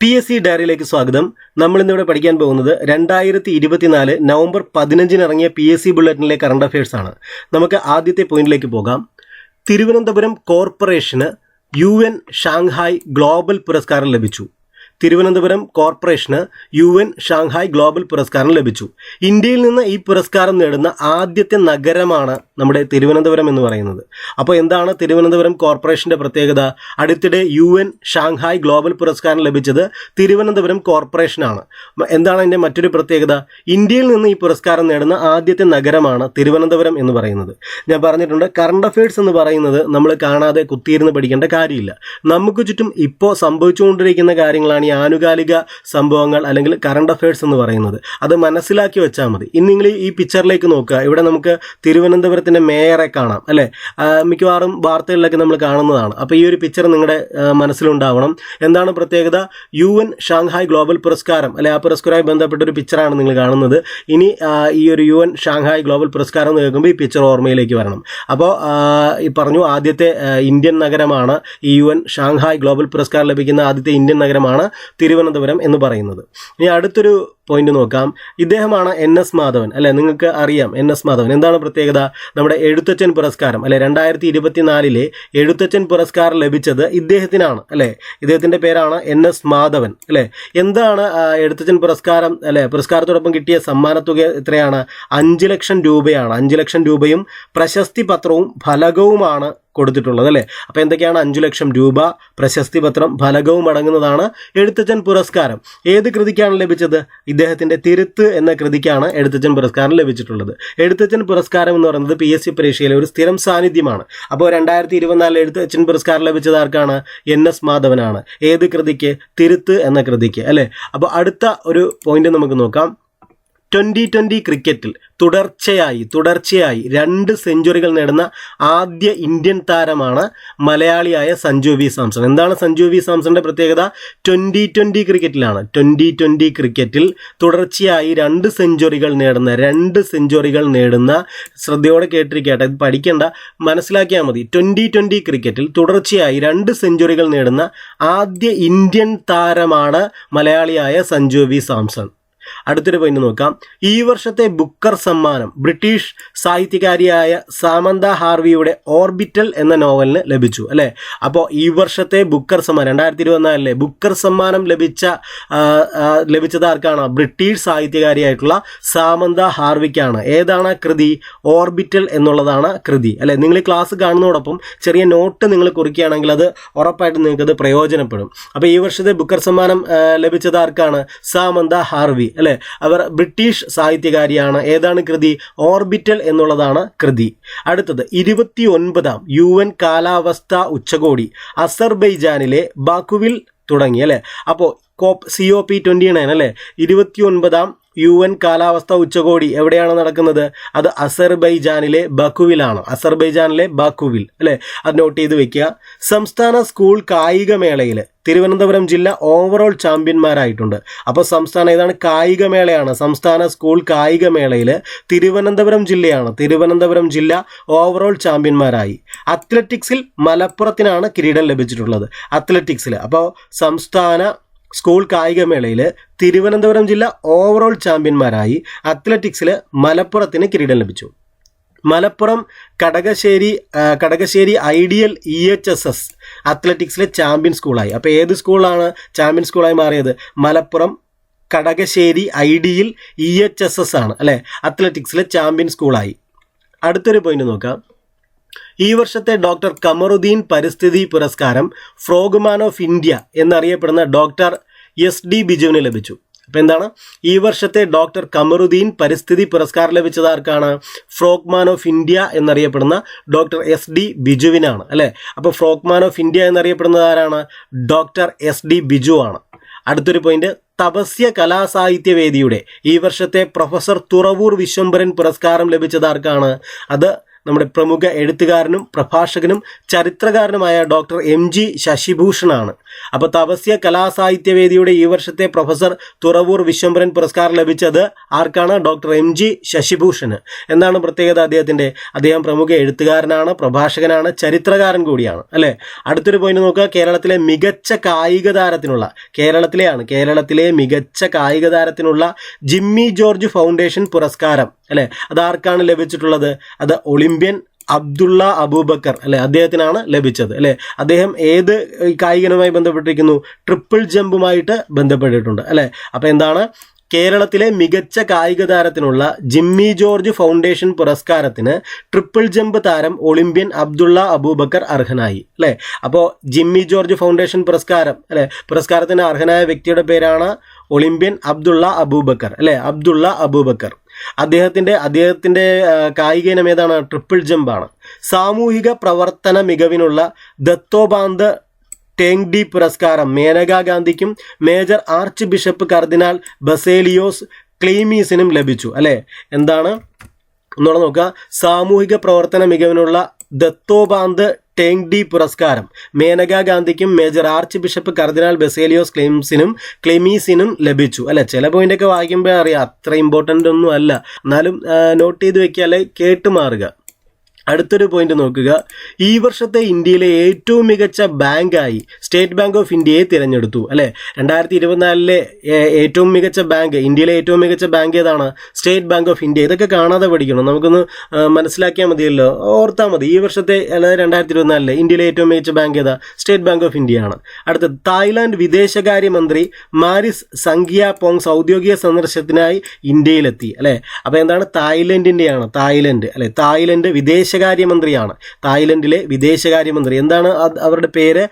PSC ഡയറിയിലേക്ക് സ്വാഗതം. നമ്മൾ ഇന്നിവിടെ പഠിക്കാൻ പോകുന്നത് 2024 നവംബർ 15 ഇറങ്ങിയ PSC ബുള്ളറ്റിനിലെ കറണ്ട് അഫയേഴ്സ് ആണ്. നമുക്ക് ആദ്യത്തെ പോയിന്റിലേക്ക് പോകാം. Thiruvananthapuram corporation UN Shanghai global പുരസ്കാരം ലഭിച്ചു. Thiruvananthapuram corporation UN Shanghai global പുരസ്കാരം ലഭിച്ചു. ഇന്ത്യയിൽ നിന്ന് ഈ പുരസ്കാരം നേടുന്ന ആദ്യത്തെ നഗരമാണ് നമ്മുടെ തിരുവനന്തപുരം എന്ന് പറയുന്നത്. അപ്പോൾ എന്താണ് തിരുവനന്തപുരം കോർപ്പറേഷൻ്റെ പ്രത്യേകത? അടുത്തിടെ UN ഷാങ്ഹായ് ഗ്ലോബൽ പുരസ്കാരം ലഭിച്ചത് തിരുവനന്തപുരം കോർപ്പറേഷനാണ്. എന്താണ് അതിൻ്റെ മറ്റൊരു പ്രത്യേകത? ഇന്ത്യയിൽ നിന്ന് ഈ പുരസ്കാരം നേടുന്ന ആദ്യത്തെ നഗരമാണ് തിരുവനന്തപുരം എന്ന് പറയുന്നത്. ഞാൻ പറഞ്ഞിട്ടുണ്ട്, കറണ്ട് അഫയേഴ്സ് എന്ന് പറയുന്നത് നമ്മൾ കാണാതെ കുത്തിയിരുന്ന് പഠിക്കേണ്ട കാര്യമില്ല. നമുക്ക് ചുറ്റും ഇപ്പോൾ സംഭവിച്ചുകൊണ്ടിരിക്കുന്ന കാര്യങ്ങളാണ് ഈ ആനുകാലിക സംഭവങ്ങൾ അല്ലെങ്കിൽ കറണ്ട് അഫയേഴ്സ് എന്ന് പറയുന്നത്. അത് മനസ്സിലാക്കി വെച്ചാൽ മതി. ഇന്ന് നിങ്ങൾ ഈ പിക്ചറിലേക്ക് നോക്കുക. ഇവിടെ നമുക്ക് തിരുവനന്തപുരത്തിൻ്റെ മേയറെ കാണാം, അല്ലേ? മിക്കവാറും വാർത്തകളിലൊക്കെ നമ്മൾ കാണുന്നതാണ്. അപ്പോൾ ഈ ഒരു പിക്ചർ നിങ്ങളുടെ മനസ്സിലുണ്ടാവണം. എന്താണ് പ്രത്യേകത? UN ഷാങ്ഹായ് ഗ്ലോബൽ പുരസ്കാരം, അല്ലെ? ആ പുരസ്കാരവുമായി ബന്ധപ്പെട്ട ഒരു പിക്ചറാണ് നിങ്ങൾ കാണുന്നത്. ഇനി ഈ ഒരു UN ഷാങ്ഹായ് ഗ്ലോബൽ പുരസ്കാരം എന്ന് കേൾക്കുമ്പോൾ ഈ പിക്ചർ ഓർമ്മയിലേക്ക് വരണം. അപ്പോൾ ഈ പറഞ്ഞു, ആദ്യത്തെ ഇന്ത്യൻ നഗരമാണ് ഈ UN ഷാങ്ഹായ് ഗ്ലോബൽ പുരസ്കാരം ലഭിക്കുന്ന ആദ്യത്തെ ഇന്ത്യൻ നഗരമാണ് തിരുവനന്തപുരം എന്ന് പറയുന്നത്. ഇനി അടുത്തൊരു പോയിന്റ് നോക്കാം. ഇദ്ദേഹമാണ് NS മാധവൻ, അല്ലെ? നിങ്ങൾക്ക് അറിയാം NS മാധവൻ. എന്താണ് പ്രത്യേകത? നമ്മുടെ എഴുത്തച്ഛൻ പുരസ്കാരം, അല്ലെ? 2024 എഴുത്തച്ഛൻ പുരസ്കാരം ലഭിച്ചത് ഇദ്ദേഹത്തിനാണ്, അല്ലെ? ഇദ്ദേഹത്തിന്റെ പേരാണ് NS മാധവൻ, അല്ലെ? എന്താണ് എഴുത്തച്ഛൻ പുരസ്കാരം, അല്ലെ? പുരസ്കാരത്തോടൊപ്പം കിട്ടിയ സമ്മാനത്തുക എത്രയാണ്? 5 ലക്ഷം രൂപയാണ്. 5 ലക്ഷം രൂപയും പ്രശസ്തി പത്രവും ഫലകവുമാണ് കൊടുത്തിട്ടുള്ളത്, അല്ലേ? അപ്പോൾ എന്തൊക്കെയാണ്? 5 ലക്ഷം രൂപ, പ്രശസ്തി പത്രം, ഫലകവും അടങ്ങുന്നതാണ് എഴുത്തച്ഛൻ പുരസ്കാരം. ഏത് കൃതിക്കാണ് ലഭിച്ചത്? ഇദ്ദേഹത്തിൻ്റെ തിരുത്ത് എന്ന കൃതിക്കാണ് എഴുത്തച്ഛൻ പുരസ്കാരം ലഭിച്ചിട്ടുള്ളത്. എഴുത്തച്ഛൻ പുരസ്കാരം എന്ന് പറയുന്നത് PSC പരീക്ഷയിലെ ഒരു സ്ഥിരം സാന്നിധ്യമാണ്. അപ്പോൾ 2024 എഴുത്തച്ഛൻ പുരസ്കാരം ലഭിച്ചത് ആർക്കാണ്? NS മാധവനാണ്. ഏത് കൃതിക്ക്? തിരുത്ത് എന്ന കൃതിക്ക്, അല്ലേ? അപ്പോൾ അടുത്ത ഒരു പോയിന്റ് നമുക്ക് നോക്കാം. 2020 ക്രിക്കറ്റിൽ തുടർച്ചയായി 2 സെഞ്ചുറികൾ നേടുന്ന ആദ്യ ഇന്ത്യൻ താരമാണ് മലയാളിയായ സഞ്ജു വി സാംസൺ. എന്താണ് സഞ്ജു വി സാംസന്റെ പ്രത്യേകത? 2020 ക്രിക്കറ്റിലാണ്. 2020 ക്രിക്കറ്റിൽ തുടർച്ചയായി 2 സെഞ്ചുറികൾ നേടുന്ന ശ്രദ്ധയോടെ കേട്ടിരിക്കട്ടെ, ഇത് പഠിക്കേണ്ട, മനസ്സിലാക്കിയാൽ മതി. 2020 ക്രിക്കറ്റിൽ തുടർച്ചയായി 2 സെഞ്ചുറികൾ നേടുന്ന ആദ്യ ഇന്ത്യൻ താരമാണ് മലയാളിയായ സഞ്ജു വി സാംസൺ. അടുത്തൊരു പോയിന്റ് നോക്കാം. ഈ വർഷത്തെ ബുക്കർ സമ്മാനം ബ്രിട്ടീഷ് സാഹിത്യകാരിയായ സാമന്ത ഹാർവിയുടെ ഓർബിറ്റൽ എന്ന നോവലിന് ലഭിച്ചു, അല്ലേ? അപ്പോൾ ഈ വർഷത്തെ ബുക്കർ സമ്മാനം 2024 ബുക്കർ സമ്മാനം ലഭിച്ചത് ആർക്കാണ്? ബ്രിട്ടീഷ് സാഹിത്യകാരിയായിട്ടുള്ള സാമന്ത ഹാർവിക്കാണ്. ഏതാണ് കൃതി? ഓർബിറ്റൽ എന്നുള്ളതാണ് കൃതി, അല്ലേ? നിങ്ങൾ ഈ ക്ലാസ് കാണുന്നതോടൊപ്പം ചെറിയ നോട്ട് നിങ്ങൾ കുറിക്കുകയാണെങ്കിൽ അത് ഉറപ്പായിട്ടും നിങ്ങൾക്കത് പ്രയോജനപ്പെടും. അപ്പോൾ ഈ വർഷത്തെ ബുക്കർ സമ്മാനം ലഭിച്ചത് ആർക്കാണ്? സാമന്ത ഹാർവി, അല്ലെ? അവർ ബ്രിട്ടീഷ് സാഹിത്യകാരിയാണ്. ഏതാണ് കൃതി? ഓർബിറ്റൽ എന്നുള്ളതാണ് കൃതി. അടുത്തത് 29ാം UN കാലാവസ്ഥാ ഉച്ചകോടി അസർബൈജാനിലെ ബാക്കുവിൽ തുടങ്ങി, അല്ലെ? അപ്പോൾ COP29, അല്ലെ? 29ാം UN കാലാവസ്ഥാ ഉച്ചകോടി എവിടെയാണ് നടക്കുന്നത്? അത് അസർബൈജാനിലെ ബാക്കുവിലാണ്. അല്ലെ? അത് നോട്ട് ചെയ്ത് വെക്കുക. സംസ്ഥാന സ്കൂൾ കായികമേളയിൽ തിരുവനന്തപുരം ജില്ല ഓവറോൾ ചാമ്പ്യന്മാരായിട്ടുണ്ട്. അപ്പോൾ സംസ്ഥാന ഏതാണ്? കായികമേളയാണ്. സംസ്ഥാന സ്കൂൾ കായികമേളയിൽ തിരുവനന്തപുരം ജില്ല ഓവറോൾ ചാമ്പ്യന്മാരായി. അത്ലറ്റിക്സിൽ മലപ്പുറത്തിനാണ് കിരീടം ലഭിച്ചിട്ടുള്ളത്. അത്ലറ്റിക്സിൽ അപ്പോൾ സംസ്ഥാന സ്കൂൾ കായികമേളയിൽ തിരുവനന്തപുരം ജില്ല ഓവറോൾ ചാമ്പ്യന്മാരായി. അത്ലറ്റിക്സിൽ മലപ്പുറത്തിന് കിരീടം ലഭിച്ചു. മലപ്പുറം കടകശ്ശേരി ഐഡിയൽ EHSS അത്ലറ്റിക്സിലെ ചാമ്പ്യൻ സ്കൂളായി. അപ്പോൾ ഏത് സ്കൂളാണ് ചാമ്പ്യൻ സ്കൂളായി മാറിയത്? മലപ്പുറം കടകശ്ശേരി ഐഡിയൽ EHSS ആണ്, അല്ലേ? അത്ലറ്റിക്സിലെ ചാമ്പ്യൻ സ്കൂളായി. അടുത്തൊരു പോയിന്റ് നോക്കാം. ഈ വർഷത്തെ ഡോക്ടർ കമറുദ്ദീൻ പരിസ്ഥിതി പുരസ്കാരം ഫ്രോഗ്മാൻ ഓഫ് ഇന്ത്യ എന്നറിയപ്പെടുന്ന ഡോക്ടർ SD ബിജുവിന് ലഭിച്ചു. അപ്പോൾ എന്താണ്? ഈ വർഷത്തെ ഡോക്ടർ കമറുദ്ദീൻ പരിസ്ഥിതി പുരസ്കാരം ലഭിച്ചത് ആർക്കാണ്? ഫ്രോഗ്മാൻ ഓഫ് ഇന്ത്യ എന്നറിയപ്പെടുന്ന ഡോക്ടർ SD ബിജുവിനാണ്, അല്ലേ? അപ്പോൾ ഫ്രോഗ്മാൻ ഓഫ് ഇന്ത്യ എന്നറിയപ്പെടുന്നത് ആരാണ്? ഡോക്ടർ SD ബിജു ആണ്. അടുത്തൊരു പോയിന്റ്. തപസ്യ കലാസാഹിത്യവേദിയുടെ ഈ വർഷത്തെ പ്രൊഫസർ തുറവൂർ വിശ്വംഭരൻ പുരസ്കാരം ലഭിച്ചത് ആർക്കാണ്? അത് നമ്മുടെ പ്രമുഖ എഴുത്തുകാരനും പ്രഭാഷകനും ചരിത്രകാരനുമായ ഡോക്ടർ MG ശശിഭൂഷണാണ്. അപ്പോൾ തപസ്യ കലാസാഹിത്യവേദിയുടെ ഈ വർഷത്തെ പ്രൊഫസർ തുറവൂർ വിശ്വംഭരൻ പുരസ്കാരം ലഭിച്ചത് ആർക്കാണ്? Doctor MG ശശിഭൂഷണ്. എന്താണ് പ്രത്യേകത അദ്ദേഹത്തിൻ്റെ? അദ്ദേഹം പ്രമുഖ എഴുത്തുകാരനാണ്, പ്രഭാഷകനാണ്, ചരിത്രകാരൻ കൂടിയാണ് അല്ലേ. അടുത്തൊരു പോയിന്റ് നോക്കുക. കേരളത്തിലെ മികച്ച കായിക താരത്തിനുള്ള കേരളത്തിലെ മികച്ച കായിക താരത്തിനുള്ള ജിമ്മി ജോർജ് ഫൗണ്ടേഷൻ പുരസ്കാരം അല്ലേ, അതാർക്കാണ് ലഭിച്ചിട്ടുള്ളത്? അത് ഒളിമ്പ്യൻ അബ്ദുള്ള അബൂബക്കർ അല്ലെ, അദ്ദേഹത്തിനാണ് ലഭിച്ചത് അല്ലെ. അദ്ദേഹം ഏത് കായികനുമായി ബന്ധപ്പെട്ടിരിക്കുന്നു? ട്രിപ്പിൾ ജമ്പുമായിട്ട് ബന്ധപ്പെട്ടിട്ടുണ്ട് അല്ലെ. അപ്പോൾ എന്താണ്? കേരളത്തിലെ മികച്ച കായിക താരത്തിനുള്ള ജിമ്മി ജോർജ് ഫൗണ്ടേഷൻ പുരസ്കാരത്തിന് ട്രിപ്പിൾ ജമ്പ് താരം ഒളിമ്പ്യൻ അബ്ദുള്ള അബൂബക്കർ അർഹനായി അല്ലേ. അപ്പോൾ ജിമ്മി ജോർജ് ഫൗണ്ടേഷൻ പുരസ്കാരം അല്ലെ, പുരസ്കാരത്തിന് അർഹനായ വ്യക്തിയുടെ പേരാണ് ഒളിമ്പ്യൻ അബ്ദുള്ള അബൂബക്കർ അല്ലെ, അബ്ദുള്ള അബൂബക്കർ. അദ്ദേഹത്തിൻ്റെ കായിക ഇനം ഏതാണ്? ട്രിപ്പിൾ ജമ്പാണ്. സാമൂഹിക പ്രവർത്തന മികവിനുള്ള ദത്തോപാന്ത് ടേങ്ഡി പുരസ്കാരം മേനകാ ഗാന്ധിക്കും മേജർ ആർച്ച് ബിഷപ്പ് കർദിനാൾ ബസേലിയോസ് ക്ലീമീസിനും ലഭിച്ചു അല്ലേ. എന്താണ് ഒന്നുകൂടെ നോക്കുക. സാമൂഹിക പ്രവർത്തന മികവിനുള്ള ദത്തോപാന്ത് ടേങ്ഡി പുരസ്കാരം മേനകാ ഗാന്ധിക്കും മേജർ ആർച്ച് ബിഷപ്പ് കർദിനാൾ ബസേലിയോസ് ക്ലീമീസിനും ലഭിച്ചു അല്ലെ. ചില പോയിന്റൊക്കെ വായിക്കുമ്പോൾ അറിയാം അത്ര ഇമ്പോർട്ടൻ്റ് ഒന്നും അല്ല, എന്നാലും നോട്ട് ചെയ്ത് വെക്കുക അല്ലെ, കേട്ട് മാറുക. അടുത്തൊരു പോയിന്റ് നോക്കുക. ഈ വർഷത്തെ ഇന്ത്യയിലെ ഏറ്റവും മികച്ച ബാങ്കായി സ്റ്റേറ്റ് ബാങ്ക് ഓഫ് ഇന്ത്യയെ തിരഞ്ഞെടുത്തു അല്ലേ. 2024 ഏറ്റവും മികച്ച ബാങ്ക്, ഇന്ത്യയിലെ ഏറ്റവും മികച്ച ബാങ്ക് ഏതാണ്? State bank of India. ഇതൊക്കെ കാണാതെ പഠിക്കണം, നമുക്കൊന്ന് മനസ്സിലാക്കിയാൽ മതിയല്ലോ, ഓർത്താൽ മതി. ഈ വർഷത്തെ 2024 ഇന്ത്യയിലെ ഏറ്റവും മികച്ച ബാങ്ക് ഏതാ? സ്റ്റേറ്റ് ബാങ്ക് ഓഫ് ഇന്ത്യയാണ്. അടുത്തത് തായ്ലാന്റ് വിദേശകാര്യമന്ത്രി മാരിസ് സംഗ്യാപോങ്സ് ഔദ്യോഗിക സന്ദർശനത്തിനായി ഇന്ത്യയിലെത്തി അല്ലേ. അപ്പോൾ എന്താണ്? തായ്ലൻഡിൻ്റെയാണ്, തായ്ലൻഡ് അല്ലെ. തായ്ലൻഡ് വിദേശകാര്യമന്ത്രിയാണ്, തായ്ലൻഡിലെ വിദേശകാര്യമന്ത്രി. എന്താണ് അവരുടെ പേര്?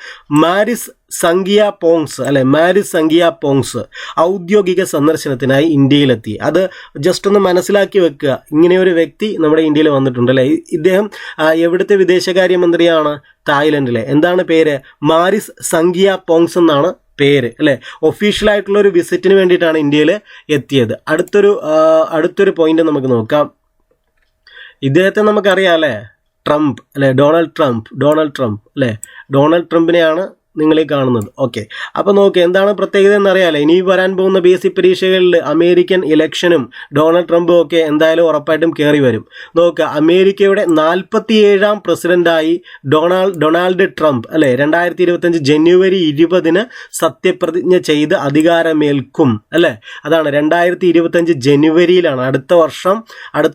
മാരിസ് സംഗ്യാപോങ്സ് അല്ലെ, മാരിസ് സംഗ്യാപോങ്സ് ഔദ്യോഗിക സന്ദർശനത്തിനായി ഇന്ത്യയിലെത്തി. അത് ജസ്റ്റ് ഒന്ന് മനസ്സിലാക്കി വെക്കുക, ഇങ്ങനെ ഒരു വ്യക്തി നമ്മുടെ ഇന്ത്യയിൽ വന്നിട്ടുണ്ട് അല്ലേ. ഇദ്ദേഹം എവിടുത്തെ വിദേശകാര്യമന്ത്രിയാണ്? തായ്ലൻഡിലെ. എന്താണ് പേര്? മാരിസ് സംഗ്യാപോങ്സ് എന്നാണ് പേര് അല്ലേ. ഒഫീഷ്യലായിട്ടുള്ള ഒരു വിസിറ്റിന് വേണ്ടിയിട്ടാണ് ഇന്ത്യയിൽ എത്തിയത്. അടുത്തൊരു പോയിന്റ് നമുക്ക് നോക്കാം. ഇദ്ദേഹത്തെ നമുക്കറിയാം അല്ലേ, ട്രംപ് അല്ലേ, ഡൊണാൾഡ് ട്രംപ് അല്ലേ. ഡൊണാൾഡ് ട്രംപിനെയാണ് നിങ്ങൾ ഈ കാണുന്നത്. ഓക്കെ, അപ്പോൾ നോക്കുക എന്താണ് പ്രത്യേകത എന്നറിയാമല്ലോ. ഇനി വരാൻ പോകുന്ന BSc പരീക്ഷകളിൽ അമേരിക്കൻ ഇലക്ഷനും ഡൊണാൾഡ് ട്രംപും ഒക്കെ എന്തായാലും ഉറപ്പായിട്ടും കയറി വരും. നോക്കുക, അമേരിക്കയുടെ 47ാം പ്രസിഡന്റായി ഡൊണാൾഡ് ട്രംപ് അല്ലേ 2025 ജനുവരി 20 സത്യപ്രതിജ്ഞ ചെയ്ത് അധികാരമേൽക്കും അല്ലേ. അതാണ് 2025 ജനുവരിയിലാണ്, അടുത്ത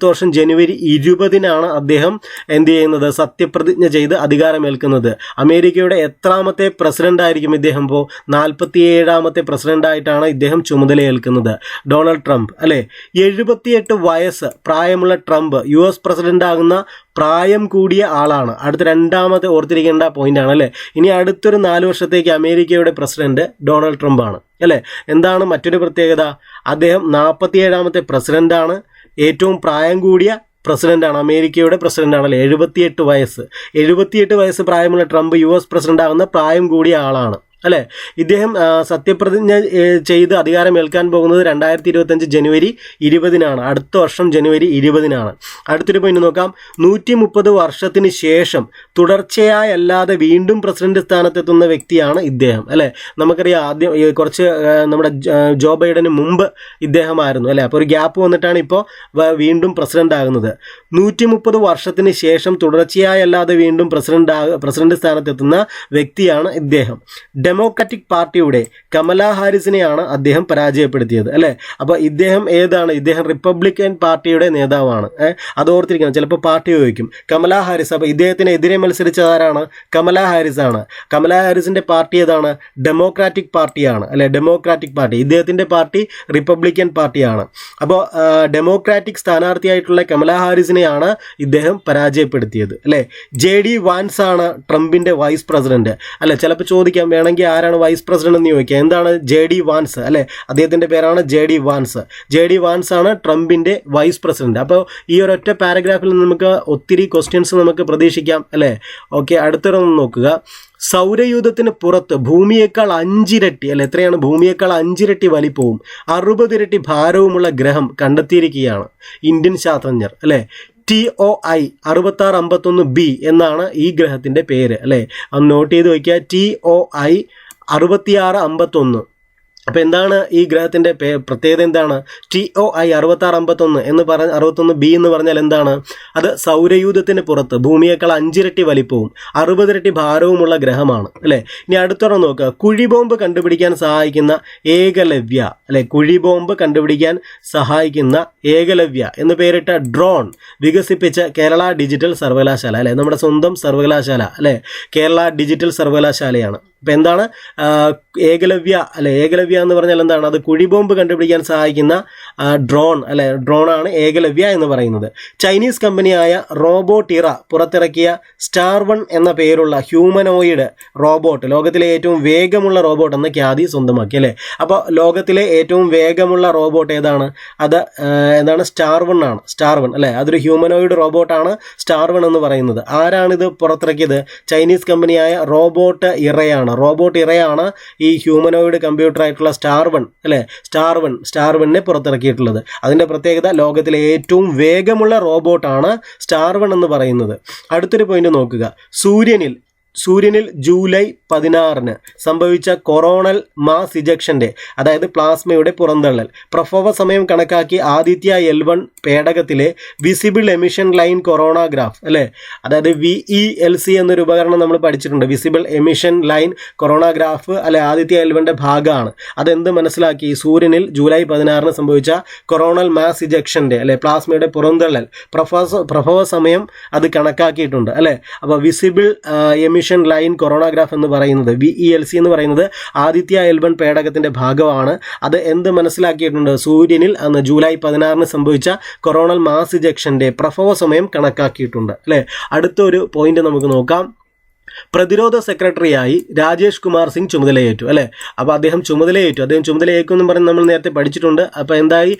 വർഷം ജനുവരി 20 അദ്ദേഹം എന്ത് ചെയ്യുന്നത്? സത്യപ്രതിജ്ഞ ചെയ്ത് അധികാരമേൽക്കുന്നത്. അമേരിക്കയുടെ എത്രാമത്തെ പ്രസിഡന്റ് ആയിരിക്കും ഇദ്ദേഹം? ഇപ്പോൾ 47ാമത്തെ പ്രസിഡന്റായിട്ടാണ് ഇദ്ദേഹം ചുമതലയേൽക്കുന്നത്, ഡൊണാൾഡ് ട്രംപ് അല്ലേ. 78 വയസ്സ് പ്രായമുള്ള ട്രംപ് US പ്രസിഡന്റ് ആകുന്ന പ്രായം കൂടിയ ആളാണ്. അടുത്ത രണ്ടാമത്തെ ഓർത്തിരിക്കേണ്ട പോയിന്റ് ആണ് അല്ലേ. ഇനി അടുത്തൊരു 4 വർഷത്തേക്ക് അമേരിക്കയുടെ പ്രസിഡന്റ് ഡൊണാൾഡ് ട്രംപ് ആണ് അല്ലേ. എന്താണ് മറ്റൊരു പ്രത്യേകത? അദ്ദേഹം 47ാമത്തെ പ്രസിഡന്റാണ്, ഏറ്റവും പ്രായം കൂടിയ പ്രസിഡന്റാണ്, അമേരിക്കയുടെ പ്രസിഡന്റാണല്ലേ. 78 വയസ്സ് പ്രായമുള്ള ട്രംപ് US പ്രസിഡന്റ് ആകുന്ന പ്രായം കൂടിയ ആളാണ് അല്ലേ. ഇദ്ദേഹം സത്യപ്രതിജ്ഞ ചെയ്ത് അധികാരമേൽക്കാൻ പോകുന്നത് 2025 ജനുവരി 20 അടുത്ത വർഷം ജനുവരി 20 അടുത്തൊരു പോയിന്റ് നോക്കാം. 130 വർഷത്തിന് ശേഷം തുടർച്ചയായല്ലാതെ വീണ്ടും പ്രസിഡന്റ് സ്ഥാനത്തെത്തുന്ന വ്യക്തിയാണ് ഇദ്ദേഹം അല്ലേ. നമുക്കറിയാം ആദ്യം കുറച്ച് നമ്മുടെ ജോ ബൈഡന് മുമ്പ് ഇദ്ദേഹമായിരുന്നു അല്ലേ. അപ്പോൾ ഒരു ഗ്യാപ്പ് വന്നിട്ടാണ് ഇപ്പോൾ വീണ്ടും പ്രസിഡന്റ് ആകുന്നത്. 130 വർഷത്തിന് ശേഷം തുടർച്ചയായല്ലാതെ വീണ്ടും പ്രസിഡന്റ് സ്ഥാനത്തെത്തുന്ന വ്യക്തിയാണ് ഇദ്ദേഹം. ഡെമോക്രാറ്റിക് പാർട്ടിയുടെ കമല ഹാരിസിനെയാണ് അദ്ദേഹം പരാജയപ്പെടുത്തിയത് അല്ലേ. അപ്പോൾ ഇദ്ദേഹം ഏതാണ്? ഇദ്ദേഹം റിപ്പബ്ലിക്കൻ പാർട്ടിയുടെ നേതാവാണ്. അത് ഓർത്തിരിക്കണം, ചിലപ്പോൾ പാർട്ടി ചോദിക്കും. കമല ഹാരിസ്. അപ്പോൾ ഇദ്ദേഹത്തിനെതിരെ മത്സരിച്ചത് ആരാണ്? കമല ഹാരിസ് ആണ്. കമല ഹാരിസിന്റെ പാർട്ടി ഏതാണ്? ഡെമോക്രാറ്റിക് പാർട്ടിയാണ് അല്ലെ. Democratic party. ഇദ്ദേഹത്തിന്റെ പാർട്ടി റിപ്പബ്ലിക്കൻ പാർട്ടിയാണ്. അപ്പോൾ ഡെമോക്രാറ്റിക് സ്ഥാനാർത്ഥിയായിട്ടുള്ള കമല ഹാരിസിനെയാണ് ഇദ്ദേഹം പരാജയപ്പെടുത്തിയത് അല്ലേ. JD വാൻസ് ആണ് ട്രംപിന്റെ വൈസ് പ്രസിഡന്റ് അല്ലെ. ചിലപ്പോൾ ചോദിക്കാം വേണമെങ്കിൽ ആരാണ് വൈസ് പ്രസിഡന്റ് എന്ന് ചോദിക്കുക. എന്താണ്? JD വാൻസ് അല്ലെ, അദ്ദേഹത്തിന്റെ പേരാണ് JD വാൻസ്. JD വാൻസ് ആണ് ട്രംപിന്റെ വൈസ് പ്രസിഡന്റ്. അപ്പോൾ ഈ ഒരൊറ്റ പാരഗ്രാഫിൽ നമുക്ക് ഒത്തിരി ക്വസ്റ്റ്യൻസ് നമുക്ക് പ്രതീക്ഷിക്കാം അല്ലേ. ഓക്കെ, അടുത്തൊന്ന് നോക്കുക. സൗരയൂഥത്തിന് പുറത്ത് ഭൂമിയേക്കാൾ 5 ഇരട്ടി അല്ലെ, എത്രയാണ്? ഭൂമിയേക്കാൾ 5 ഇരട്ടി വലിപ്പവും 60 ഇരട്ടി ഭാരവുമുള്ള ഗ്രഹം കണ്ടെത്തിയിരിക്കുകയാണ് ഇന്ത്യൻ ശാസ്ത്രജ്ഞർ അല്ലേ. TOI 6651b എന്നാണ് ഈ ഗ്രഹത്തിൻ്റെ പേര് അല്ലേ. ഒന്ന് നോട്ട് ചെയ്ത് വയ്ക്കുക, TOI 6651. അപ്പോൾ എന്താണ് ഈ ഗ്രഹത്തിൻ്റെ പ്രത്യേകത എന്താണ്? TOI 6651 എന്ന് 61b എന്ന് പറഞ്ഞാൽ എന്താണ്? അത് സൗരയൂഥത്തിന് പുറത്ത് ഭൂമിയേക്കാൾ 5 ഇരട്ടി വലിപ്പവും 60 ഇരട്ടി ഭാരവുമുള്ള ഗ്രഹമാണ് അല്ലേ. ഇനി അടുത്തൊരെണ്ണം നോക്കുക, കുഴി ബോംബ് കണ്ടുപിടിക്കാൻ സഹായിക്കുന്ന ഏകലവ്യ അല്ലെ. കുഴി ബോംബ് കണ്ടുപിടിക്കാൻ സഹായിക്കുന്ന ഏകലവ്യ എന്ന് പേരിട്ട ഡ്രോൺ വികസിപ്പിച്ച കേരള ഡിജിറ്റൽ സർവകലാശാല അല്ലെ. നമ്മുടെ സ്വന്തം സർവകലാശാല അല്ലെ, കേരള ഡിജിറ്റൽ സർവകലാശാലയാണ്. അപ്പം എന്താണ് ഏകലവ്യ അല്ലെ? ഏകലവ്യ എന്ന് പറഞ്ഞാൽ എന്താണ്? അത് കുഴി ബോംബ് കണ്ടുപിടിക്കാൻ സഹായിക്കുന്ന ഡ്രോൺ അല്ലെ, ഡ്രോണാണ് ഏകലവ്യ എന്ന് പറയുന്നത്. ചൈനീസ് കമ്പനിയായ റോബോട്ടിറ പുറത്തിറക്കിയ സ്റ്റാർ 1 എന്ന പേരുള്ള ഹ്യൂമനോയിഡ് റോബോട്ട് ലോകത്തിലെ ഏറ്റവും വേഗമുള്ള റോബോട്ട് എന്ന ഖ്യാതി സ്വന്തമാക്കി അല്ലേ. അപ്പോൾ ലോകത്തിലെ ഏറ്റവും വേഗമുള്ള റോബോട്ട് ഏതാണ്? അത് എന്താണ്? സ്റ്റാർ 1 ആണ്. സ്റ്റാർ 1 അല്ലേ, അതൊരു ഹ്യൂമനോയിഡ് റോബോട്ടാണ് സ്റ്റാർ 1 എന്ന് പറയുന്നത്. ആരാണിത് പുറത്തിറക്കിയത്? ചൈനീസ് കമ്പനിയായ റോബോട്ട് ഇറയാണ് ഈ ഹ്യൂമനോയിഡ് കമ്പ്യൂട്ടർ ആയിട്ടുള്ള സ്റ്റാർ 1 അല്ലേ, സ്റ്റാർ 1നെ പുറത്തിറക്കിയിട്ടുള്ളത്. അതിൻ്റെ പ്രത്യേകത ലോകത്തിലെ ഏറ്റവും വേഗമുള്ള റോബോട്ടാണ് സ്റ്റാർ 1 എന്ന് പറയുന്നത്. അടുത്തൊരു പോയിന്റ് നോക്കുക, സൂര്യനിൽ ജൂലൈ 16 സംഭവിച്ച കൊറോണൽ മാസ് ഇജക്ഷൻ്റെ അതായത് പ്ലാസ്മയുടെ പുറന്തള്ളൽ പ്രഭവ സമയം കണക്കാക്കി ആദിത്യ L1 പേടകത്തിലെ വിസിബിൾ എമിഷൻ ലൈൻ കൊറോണാഗ്രാഫ് അല്ലേ, അതായത് VELC എന്നൊരു ഉപകരണം നമ്മൾ പഠിച്ചിട്ടുണ്ട്. വിസിബിൾ എമിഷൻ ലൈൻ കൊറോണാഗ്രാഫ് അല്ലെ ആദിത്യ L1ൻ്റെ ഭാഗമാണ്. അതെന്ത് മനസ്സിലാക്കി? സൂര്യനിൽ ജൂലൈ 16 സംഭവിച്ച കൊറോണൽ മാസ് ഇജക്ഷൻ്റെ അല്ലെ പ്ലാസ്മയുടെ പുറന്തള്ളൽ പ്രഭവ സമയം അത് കണക്കാക്കിയിട്ടുണ്ട് അല്ലേ. അപ്പോൾ വിസിബിൾ എമിഷൻ ലൈൻ കൊറോണാഗ്രാഫ് എന്ന് പറയുന്നത് VELC എന്ന് പറയുന്നത് ആദിത്യ L1 പേടകത്തിൻ്റെ ഭാഗമാണ്. അത് എന്ത് മനസ്സിലാക്കിയിട്ടുണ്ട്? സൂര്യനിൽ അന്ന് ജൂലൈ 16 സംഭവിച്ച കൊറോണൽ മാസ് ഇജക്ഷൻ്റെ പ്രഭവ സമയം കണക്കാക്കിയിട്ടുണ്ട് അല്ലേ. അടുത്തൊരു പോയിന്റ് നമുക്ക് നോക്കാം. പ്രതിരോധ സെക്രട്ടറിയായി രാജേഷ് കുമാർ സിംഗ് ചുമതലയേറ്റു അല്ലേ. അപ്പോൾ അദ്ദേഹം ചുമതലയേക്കുമെന്നും പറഞ്ഞ് നമ്മൾ നേരത്തെ പഠിച്ചിട്ടുണ്ട്. അപ്പോൾ എന്തായി?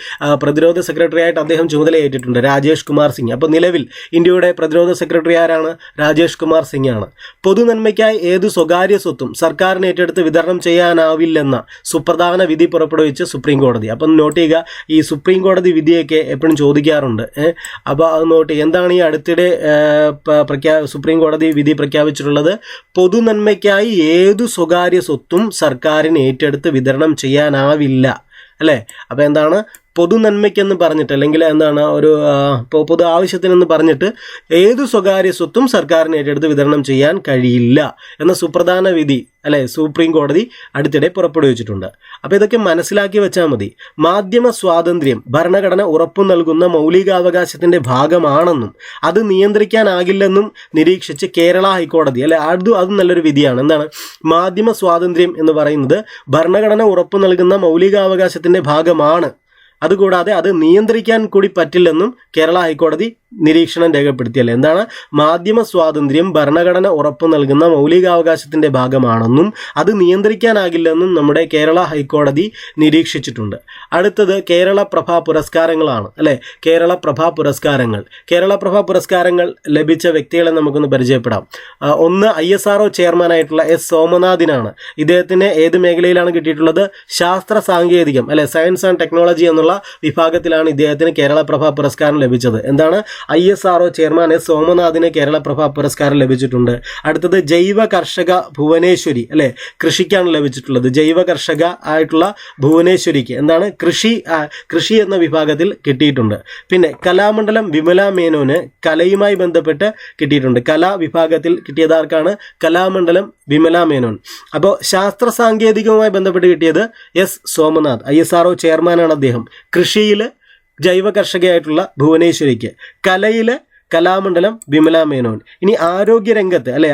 പ്രതിരോധ സെക്രട്ടറി ആയിട്ട് അദ്ദേഹം ചുമതലയേറ്റിട്ടുണ്ട്, രാജേഷ് കുമാർ സിംഗ്. അപ്പോൾ നിലവിൽ ഇന്ത്യയുടെ പ്രതിരോധ സെക്രട്ടറി ആരാണ്? രാജേഷ് കുമാർ സിംഗ് ആണ്. പൊതുനന്മയ്ക്കായി ഏതു സ്വകാര്യ സ്വത്തും സർക്കാരിന് ഏറ്റെടുത്ത് വിതരണം ചെയ്യാനാവില്ലെന്ന സുപ്രധാന വിധി പുറപ്പെടുവിച്ച് സുപ്രീം കോടതി. അപ്പം നോട്ട് ചെയ്യുക, ഈ സുപ്രീം കോടതി വിധിയൊക്കെ എപ്പോഴും ചോദിക്കാറുണ്ട്. അപ്പോൾ അത് നോട്ട് ചെയ്യുക. എന്താണ് ഈ അടുത്തിടെ സുപ്രീം കോടതി വിധി പ്രഖ്യാപിച്ചിട്ടുള്ളത്? പൊതുനന്മയ്ക്കായി ഏതു സ്വകാര്യ സ്വത്തും സർക്കാരിന് ഏറ്റെടുത്ത് വിതരണം ചെയ്യാനാവില്ല അല്ലേ. അപ്പോൾ എന്താണ്? പൊതുനന്മയ്ക്കെന്ന് പറഞ്ഞിട്ട് അല്ലെങ്കിൽ എന്താണ് ഒരു പൊതു ആവശ്യത്തിനെന്ന് പറഞ്ഞിട്ട് ഏതു സ്വകാര്യ സ്വത്തും സർക്കാരിന് ഏറ്റെടുത്ത് വിതരണം ചെയ്യാൻ കഴിയില്ല എന്ന സുപ്രധാന വിധി അല്ലേ സുപ്രീം കോടതി അടുത്തിടെ പുറപ്പെടുവിച്ചിട്ടുണ്ട്. അപ്പോൾ ഇതൊക്കെ മനസ്സിലാക്കി വെച്ചാൽ മതി. മാധ്യമ സ്വാതന്ത്ര്യം ഭരണഘടന ഉറപ്പു നൽകുന്ന മൗലികാവകാശത്തിൻ്റെ ഭാഗമാണെന്നും അത് നിയന്ത്രിക്കാനാകില്ലെന്നും നിരീക്ഷിച്ച് കേരള ഹൈക്കോടതി അല്ലെ, അതും നല്ലൊരു വിധിയാണ്. എന്താണ്? മാധ്യമ സ്വാതന്ത്ര്യം എന്ന് പറയുന്നത് ഭരണഘടന ഉറപ്പു നൽകുന്ന മൗലികാവകാശത്തിൻ്റെ ഭാഗമാണ്, അതുകൂടാതെ അത് നിയന്ത്രിക്കാൻ കൂടി പറ്റില്ലെന്നും കേരള ഹൈക്കോടതി നിരീക്ഷണം രേഖപ്പെടുത്തിയല്ലേ. എന്താണ്? മാധ്യമ സ്വാതന്ത്ര്യം ഭരണഘടന ഉറപ്പു നൽകുന്ന മൗലികാവകാശത്തിൻ്റെ ഭാഗമാണെന്നും അത് നിയന്ത്രിക്കാനാകില്ലെന്നും നമ്മുടെ കേരള ഹൈക്കോടതി നിരീക്ഷിച്ചിട്ടുണ്ട്. അടുത്തത് കേരള പ്രഭ പുരസ്കാരങ്ങളാണ് അല്ലേ. കേരള പ്രഭ പുരസ്കാരങ്ങൾ ലഭിച്ച വ്യക്തികളെ നമുക്കൊന്ന് പരിചയപ്പെടാം. ഒന്ന് ISRO ചെയർമാനായിട്ടുള്ള S സോമനാഥിനാണ്. ഇദ്ദേഹത്തിന് ഏത് മേഖലയിലാണ് കിട്ടിയിട്ടുള്ളത്? ശാസ്ത്ര സാങ്കേതികം അല്ലെ, സയൻസ് ആൻഡ് ടെക്നോളജി എന്നുള്ള വിഭാഗത്തിലാണ് ഇദ്ദേഹത്തിന് കേരള പ്രഭ പുരസ്കാരം ലഭിച്ചത്. എന്താണ്? ISRO ചെയർമാൻ S സോമനാഥിന് കേരള പ്രഭ പുരസ്കാരം ലഭിച്ചിട്ടുണ്ട്. അടുത്തത് ജൈവ കർഷക ഭുവനേശ്വരി അല്ലെ, കൃഷിക്കാണ് ലഭിച്ചിട്ടുള്ളത്. ജൈവ കർഷക ആയിട്ടുള്ള ഭുവനേശ്വരിക്ക് എന്താണ്? കൃഷി എന്ന വിഭാഗത്തിൽ കിട്ടിയിട്ടുണ്ട്. പിന്നെ കലാമണ്ഡലം വിമല മേനോന് കലയുമായി ബന്ധപ്പെട്ട് കിട്ടിയിട്ടുണ്ട്. കലാ വിഭാഗത്തിൽ കിട്ടിയതാർക്കാണ്? കലാമണ്ഡലം വിമല മേനോൻ. അപ്പോൾ ശാസ്ത്ര സാങ്കേതികവുമായി ബന്ധപ്പെട്ട് കിട്ടിയത് S സോമനാഥ്, ISRO ചെയർമാനാണ് അദ്ദേഹം. കൃഷിയിൽ ജൈവ കർഷകയായിട്ടുള്ള ഭുവനേശ്വരിക്ക്, കലയിൽ കലാമണ്ഡലം വിമല മേനോൻ. ഇനി ആരോഗ്യരംഗത്ത് അല്ലെ,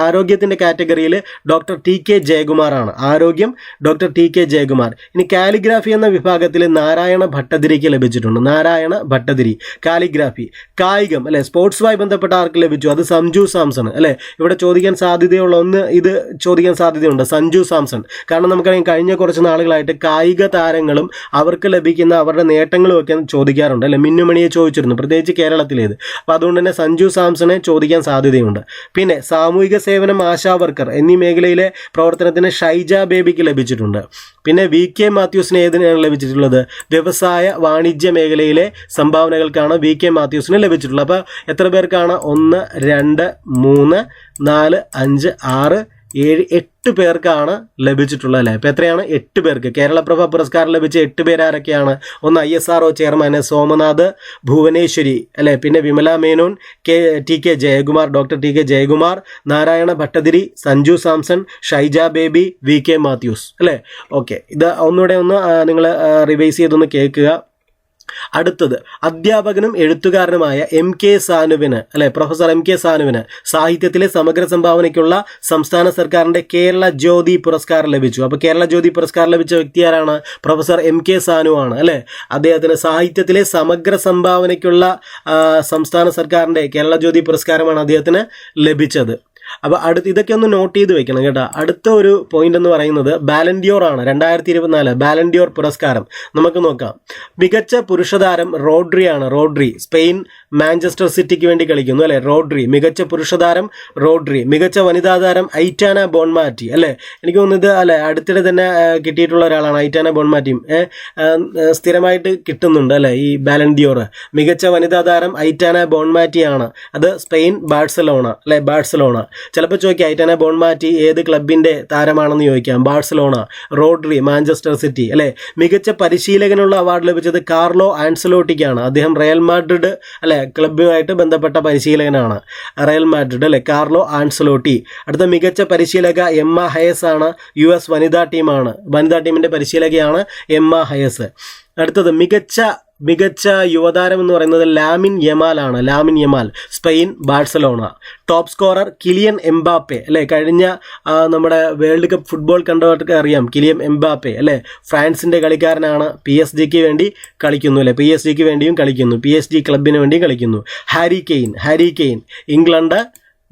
ആരോഗ്യത്തിൻ്റെ കാറ്റഗറിയിൽ ഡോക്ടർ TK ജയകുമാറാണ്. ആരോഗ്യം ഡോക്ടർ TK ജയകുമാർ. ഇനി കാലിഗ്രാഫി എന്ന വിഭാഗത്തിൽ നാരായണ ഭട്ടതിരിക്ക് ലഭിച്ചിട്ടുണ്ട്. നാരായണ ഭട്ടതിരി കാലിഗ്രാഫി. കായികം അല്ലെ, സ്പോർട്സുമായി ബന്ധപ്പെട്ട ആർക്ക് ലഭിച്ചു? അത് സഞ്ജു സാംസൺ അല്ലെ. ഇവിടെ ചോദിക്കാൻ സാധ്യതയുള്ള ഇത് ചോദിക്കാൻ സാധ്യതയുണ്ട്, സഞ്ജു സാംസൺ. കാരണം നമുക്കറിയാം കഴിഞ്ഞ കുറച്ച് നാളുകളായിട്ട് കായിക താരങ്ങളും അവർക്ക് ലഭിക്കുന്ന അവരുടെ നേട്ടങ്ങളും ഒക്കെ ചോദിക്കാറുണ്ട് അല്ലെ. മിന്നുമണിയെ ചോദിച്ചിരുന്നു, പ്രത്യേകിച്ച് കേരളത്തിലേത്. അപ്പോൾ അതുകൊണ്ട് തന്നെ സഞ്ജു സാംസണെ ചോദിക്കാൻ സാധ്യതയുണ്ട്. പിന്നെ സാമൂഹിക സേവനം, ആശാ വർക്കർ എന്നീ മേഖലയിലെ പ്രവർത്തനത്തിന് ഷൈജ ബേബിക്ക് ലഭിച്ചിട്ടുണ്ട്. പിന്നെ VK മാത്യൂസിന് ഏതിനാണ് ലഭിച്ചിട്ടുള്ളത്? വ്യവസായ വാണിജ്യ മേഖലയിലെ സംഭാവനകൾക്കാണ് VK മാത്യൂസിന് ലഭിച്ചിട്ടുള്ളത്. അപ്പോൾ എത്ര പേർക്കാണ്? 1 2 3 4 5 6 7 8 പേർക്കാണ് ലഭിച്ചിട്ടുള്ളത് അല്ലേ? അപ്പോൾ എത്രയാണ്? 8 പേർക്ക്. കേരളപ്രഭ പുരസ്കാരം ലഭിച്ച 8 പേരാരൊക്കെയാണ്? ഒന്ന് ISRO ചെയർമാൻ സോമനാഥ് ഭുവനേശ്വരി അല്ലേ, പിന്നെ Vimala Menon, TK Jayakumar, doctor TK Jayakumar, Narayana Bhattathiri, Sanju Samson, Shaija Baby, VK Mathews അല്ലേ. ഓക്കെ, ഇത് ഒന്നുകൂടെ ഒന്ന് നിങ്ങൾ റിവൈസ് ചെയ്തൊന്ന് കേൾക്കുക. അടുത്തത് അധ്യാപകനും എഴുത്തുകാരനുമായ MK സാനുവിന് അല്ലെ, പ്രൊഫസർ MK സാനുവിന് സാഹിത്യത്തിലെ സമഗ്ര സംഭാവനയ്ക്കുള്ള സംസ്ഥാന സർക്കാരിന്റെ കേരള ജ്യോതി പുരസ്കാരം ലഭിച്ചു. അപ്പോൾ കേരള ജ്യോതി പുരസ്കാരം ലഭിച്ച വ്യക്തി ആരാണ്? പ്രൊഫസർ MK സാനു ആണ് അല്ലെ. അദ്ദേഹത്തിന് സാഹിത്യത്തിലെ സമഗ്ര സംഭാവനയ്ക്കുള്ള സംസ്ഥാന സർക്കാരിന്റെ കേരള ജ്യോതി പുരസ്കാരമാണ് അദ്ദേഹത്തിന് ലഭിച്ചത്. അപ്പോൾ ഇതൊക്കെ ഒന്ന് നോട്ട് ചെയ്ത് വെക്കണം കേട്ടോ. അടുത്ത ഒരു പോയിന്റ് എന്ന് പറയുന്നത് ബാലൻഡിയോർ ആണ്. 2024 ബാലൻഡിയോർ പുരസ്കാരം നമുക്ക് നോക്കാം. മികച്ച പുരുഷതാരം റോഡ്രി ആണ്. റോഡ്രി സ്പെയിൻ മാഞ്ചസ്റ്റർ സിറ്റിക്ക് വേണ്ടി കളിക്കുന്നു അല്ലെ. റോഡ്രി മികച്ച പുരുഷതാരം റോഡ്രി. മികച്ച വനിതാ താരം ഐറ്റാന ബോൺമാറ്റി അല്ലെ. എനിക്ക് തോന്നുന്നത് അല്ലെ അടുത്തിടെ തന്നെ കിട്ടിയിട്ടുള്ള ഒരാളാണ് ഐറ്റാന ബോൺമാറ്റിയും. സ്ഥിരമായിട്ട് കിട്ടുന്നുണ്ട് അല്ലെ ഈ ബാലൻഡിയോർ. മികച്ച വനിതാ താരം ഐറ്റാന ബോൺമാറ്റിയാണ്. അത് സ്പെയിൻ ബാഴ്സലോണ അല്ലെ, ബാഴ്സലോണ. ചിലപ്പോൾ ചോദിക്കാം ഐറ്റാന ബോൺമാറ്റി ഏത് ക്ലബിന്റെ താരമാണെന്ന് ചോദിക്കാം. ബാഴ്സലോണ. റോഡ്രി മാഞ്ചസ്റ്റർ സിറ്റി അല്ലെ. മികച്ച പരിശീലകനുള്ള അവാർഡ് ലഭിച്ചത് കാർലോ ആൻസലോട്ടിക്കാണ്. അദ്ദേഹം റയൽ മാഡ്രിഡ് അല്ലെ ക്ലബുമായിട്ട് ബന്ധപ്പെട്ട പരിശീലകനാണ്. റയൽ മാഡ്രിഡ് അല്ലെ, കാർലോ ആൻസലോട്ടി. അടുത്ത മികച്ച പരിശീലക എമ്മ ഹയസ് ആണ്. US വനിതാ ടീമിന്റെ പരിശീലകയാണ് എമ്മ ഹയസ്. അടുത്തത് മികച്ച യുവതാരം എന്ന് പറയുന്നത് ലാമിൻ യമാൽ ആണ്. Lamine Yamal Spain Barcelona. Top scorer Kylian Mbappe അല്ലെ. കഴിഞ്ഞ നമ്മുടെ വേൾഡ് കപ്പ് ഫുട്ബോൾ കണ്ടവർക്ക് അറിയാം കിലിയൻ എംബാപ്പെ അല്ലെ. ഫ്രാൻസിന്റെ കളിക്കാരനാണ്. PSG വേണ്ടി കളിക്കുന്നു അല്ലെ. PSG വേണ്ടിയും കളിക്കുന്നു. PSG ക്ലബിന് വേണ്ടി കളിക്കുന്നു. ഹാരി കെയ്ൻ ഇംഗ്ലണ്ട്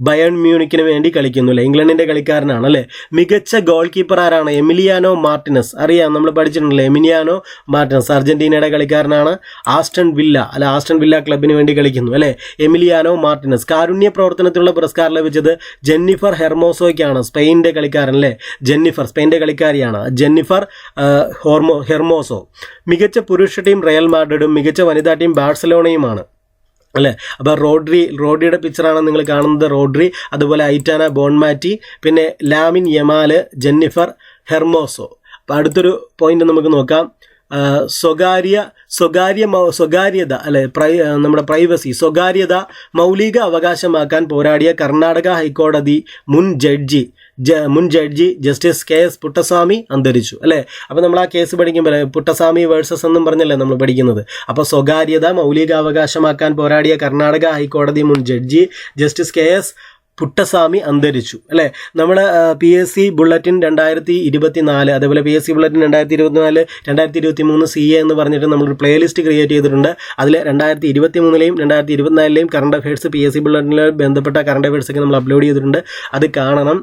ബയൺ മ്യൂണിക്കിന് വേണ്ടി കളിക്കുന്നു അല്ലെ. ഇംഗ്ലണ്ടിന്റെ കളിക്കാരനാണ് അല്ലെ. മികച്ച ഗോൾ കീപ്പർ ആരാണ്? Emiliano Martinez. അറിയാം, നമ്മൾ പഠിച്ചിട്ടുണ്ടല്ലേ എമിലിയാനോ മാർട്ടിനസ്. അർജന്റീനയുടെ കളിക്കാരനാണ്. ആസ്റ്റൺ വില്ല ക്ലബിന് വേണ്ടി കളിക്കുന്നു അല്ലെ. Emiliano Martinez. കാരുണ്യ പ്രവർത്തനത്തിലുള്ള പുരസ്കാരം ലഭിച്ചത് ജെന്നിഫർ ഹെർമോസോയ്ക്കാണ്. സ്പെയിനിന്റെ കളിക്കാരൻ അല്ലെ. സ്പെയിനിന്റെ കളിക്കാരിയാണ് ജെന്നിഫർ ഹെർമോസോ. മികച്ച പുരുഷ ടീം റയൽ മാഡ്രിഡും മികച്ച വനിതാ ടീം ബാഴ്സലോണയുമാണ് അല്ലേ. അപ്പോൾ റോഡ്രിയുടെ പിക്ചറാണ് നിങ്ങൾ കാണുന്നത്. റോഡ്രി, അതുപോലെ ഐറ്റാന ബോൺമാറ്റി, പിന്നെ ലാമിൻ യമാല്, ജെന്നിഫർ ഹെർമോസോ. അപ്പോൾ അടുത്തൊരു പോയിന്റ് നമുക്ക് നോക്കാം. സ്വകാര്യത അല്ലെ, നമ്മുടെ പ്രൈവസി, സ്വകാര്യത മൗലിക അവകാശമാക്കാൻ പോരാടിയ കർണാടക ഹൈക്കോടതി മുൻ ജഡ്ജി ജസ്റ്റിസ് KS പുട്ടസ്വാമി അന്തരിച്ചു അല്ലേ. അപ്പോൾ നമ്മൾ ആ കേസ് പഠിക്കുമ്പോൾ പുട്ടസ്വാമി വേഴ്സസ് എന്നും പറഞ്ഞല്ലേ നമ്മൾ പഠിക്കുന്നത്. അപ്പോൾ സ്വകാര്യത മൗലിക അവകാശമാക്കാൻ പോരാടിയ കർണാടക ഹൈക്കോടതി മുൻ ജഡ്ജി ജസ്റ്റിസ് KS പുട്ടസ്വാമി അന്തരിച്ചു അല്ലേ. നമ്മൾ PSC ബുള്ളറ്റിൻ 2024 അതേപോലെ PSC ബുള്ളറ്റിൻ 2024 2023 CA എന്ന് പറഞ്ഞിട്ട് നമ്മളൊരു പ്ലേലിസ്റ്റ് ക്രിയേറ്റ് ചെയ്തിട്ടുണ്ട്. അതിൽ 2023ലെയും 2024ലെയും കറണ്ട് അഫയേഴ്സ് PSC ബുള്ളറ്റിനിൽ ബന്ധപ്പെട്ട കറണ്ട് അഫയേഴ്സൊക്കെ നമ്മൾ അപ്ലോഡ് ചെയ്തിട്ടുണ്ട്. അത് കാണണം.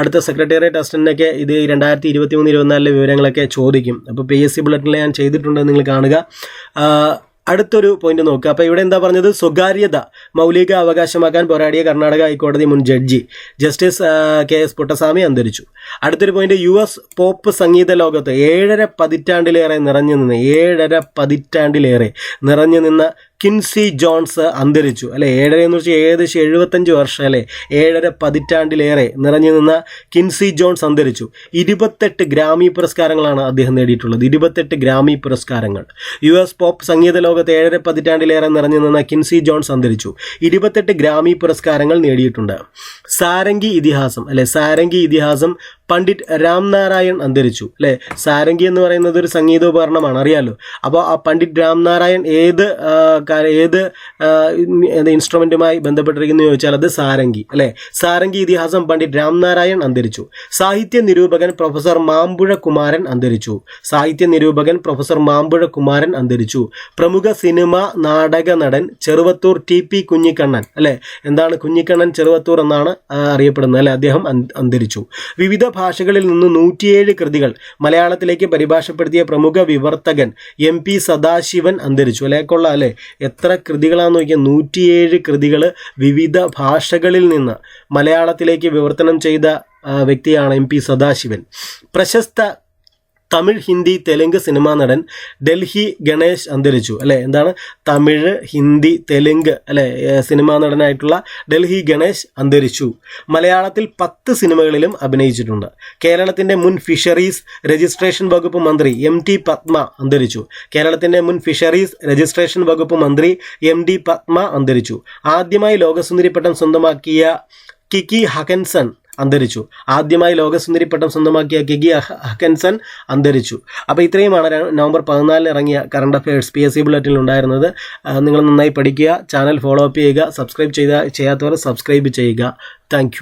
അടുത്ത സെക്രട്ടേറിയറ്റ് അസിസ്റ്റന്റിനൊക്കെ ഇത് 2023-24 വിവരങ്ങളൊക്കെ ചോദിക്കും. അപ്പോൾ PSC ബുള്ളറ്റിനിൽ ഞാൻ ചെയ്തിട്ടുണ്ട്, നിങ്ങൾ കാണുക. അടുത്തൊരു പോയിന്റ് നോക്കുക. അപ്പോൾ ഇവിടെ എന്താ പറഞ്ഞത്? സ്വകാര്യത മൗലിക അവകാശമാക്കാൻ പോരാടിയ കർണാടക ഹൈക്കോടതി മുൻ ജഡ്ജി ജസ്റ്റിസ് KS പുട്ടസ്വാമി അന്തരിച്ചു. അടുത്തൊരു പോയിന്റ്, US പോപ്പ് സംഗീത ലോകത്ത് 7.5 പതിറ്റാണ്ടിലേറെ നിറഞ്ഞു നിന്ന കിൻസി ജോൺസ് അന്തരിച്ചു അല്ലെ. 7.5 എന്ന് വെച്ചാൽ ഏകദേശം 75 വർഷം അല്ലെ. 7.5 പതിറ്റാണ്ടിലേറെ നിറഞ്ഞു നിന്ന കിൻസി ജോൺസ് അന്തരിച്ചു. 28 ഗ്രാമി പുരസ്കാരങ്ങളാണ് അദ്ദേഹം നേടിയിട്ടുള്ളത്. 28 ഗ്രാമി പുരസ്കാരങ്ങൾ. US പോപ്പ് സംഗീത ലോകത്ത് 7.5 പതിറ്റാണ്ടിലേറെ നിറഞ്ഞു നിന്ന കിൻസി ജോൺസ് അന്തരിച്ചു. 28 ഗ്രാമി പുരസ്കാരങ്ങൾ നേടിയിട്ടുണ്ട്. സാരംഗി ഇതിഹാസം പണ്ഡിറ്റ് രാംനാരായൺ അന്തരിച്ചു അല്ലെ. സാരംഗി എന്ന് പറയുന്നത് ഒരു സംഗീതോപകരണമാണ്, അറിയാലോ. അപ്പോൾ ആ പണ്ഡിറ്റ് രാംനാരായൺ ഏത് ഇൻസ്ട്രുമെന്റുമായി ബന്ധപ്പെട്ടിരിക്കുന്നു ചോദിച്ചാൽ അത് സാരംഗി അല്ലെ. സാരംഗി ഇതിഹാസം പണ്ഡിറ്റ് രാംനാരായൺ അന്തരിച്ചു. സാഹിത്യ നിരൂപകൻ പ്രൊഫസർ മാമ്പുഴ കുമാരൻ അന്തരിച്ചു. പ്രമുഖ സിനിമ നാടക നടൻ ചെറുവത്തൂർ TP കുഞ്ഞിക്കണ്ണൻ അല്ലെ. എന്താണ് കുഞ്ഞിക്കണ്ണൻ ചെറുവത്തൂർ എന്നാണ് അറിയപ്പെടുന്നത് അല്ലെ. അദ്ദേഹം അന്തരിച്ചു. വിവിധ ഭാഷകളിൽ നിന്ന് 107 കൃതികൾ മലയാളത്തിലേക്ക് പരിഭാഷപ്പെടുത്തിയ പ്രമുഖ വിവർത്തകൻ MP സദാശിവൻ അന്തരിച്ചു അല്ലെ. കൊള്ളാം അല്ലെ. എത്ര കൃതികളാണെന്ന് നോക്കിയാൽ 107 കൃതികൾ വിവിധ ഭാഷകളിൽ നിന്ന് മലയാളത്തിലേക്ക് വിവർത്തനം ചെയ്ത വ്യക്തിയാണ് MP സദാശിവൻ. പ്രശസ്ത തമിഴ്, ഹിന്ദി, തെലുങ്ക് സിനിമാ നടൻ ഡൽഹി ഗണേഷ് അന്തരിച്ചു. അല്ലേ, എന്താണ് തമിഴ്, ഹിന്ദി, തെലുങ്ക് അല്ലേ സിനിമാ നടനായിട്ടുള്ള ഡൽഹി ഗണേഷ് അന്തരിച്ചു. മലയാളത്തിൽ 10 സിനിമകളിലും അഭിനയിച്ചിട്ടുണ്ട്. കേരളത്തിൻ്റെ മുൻ ഫിഷറീസ് രജിസ്ട്രേഷൻ വകുപ്പ് മന്ത്രി MT പത്മ അന്തരിച്ചു. കേരളത്തിൻ്റെ മുൻ ഫിഷറീസ് രജിസ്ട്രേഷൻ വകുപ്പ് മന്ത്രി MD പത്മ അന്തരിച്ചു. ആദ്യമായി ലോകസുന്ദരി പട്ടം സ്വന്തമാക്കിയ കിക്കി ഹക്കൻസൺ അന്തരിച്ചു. ആദ്യമായി ലോകസുന്ദരി പട്ടം സ്വന്തമാക്കിയ കിക്കി ഹക്കൻസൺ അന്തരിച്ചു. അപ്പോൾ ഇത്രയുമാണ് നവംബർ 14 ഇറങ്ങിയ കറണ്ട് അഫയേഴ്സ് PSC ബുള്ളറ്റിനിൽ ഉണ്ടായിരുന്നത്. നിങ്ങൾ നന്നായി പഠിക്കുക, ചാനൽ ഫോളോ അപ്പ് ചെയ്യുക, സബ്സ്ക്രൈബ് ചെയ്യാത്തവർ സബ്സ്ക്രൈബ് ചെയ്യുക. താങ്ക്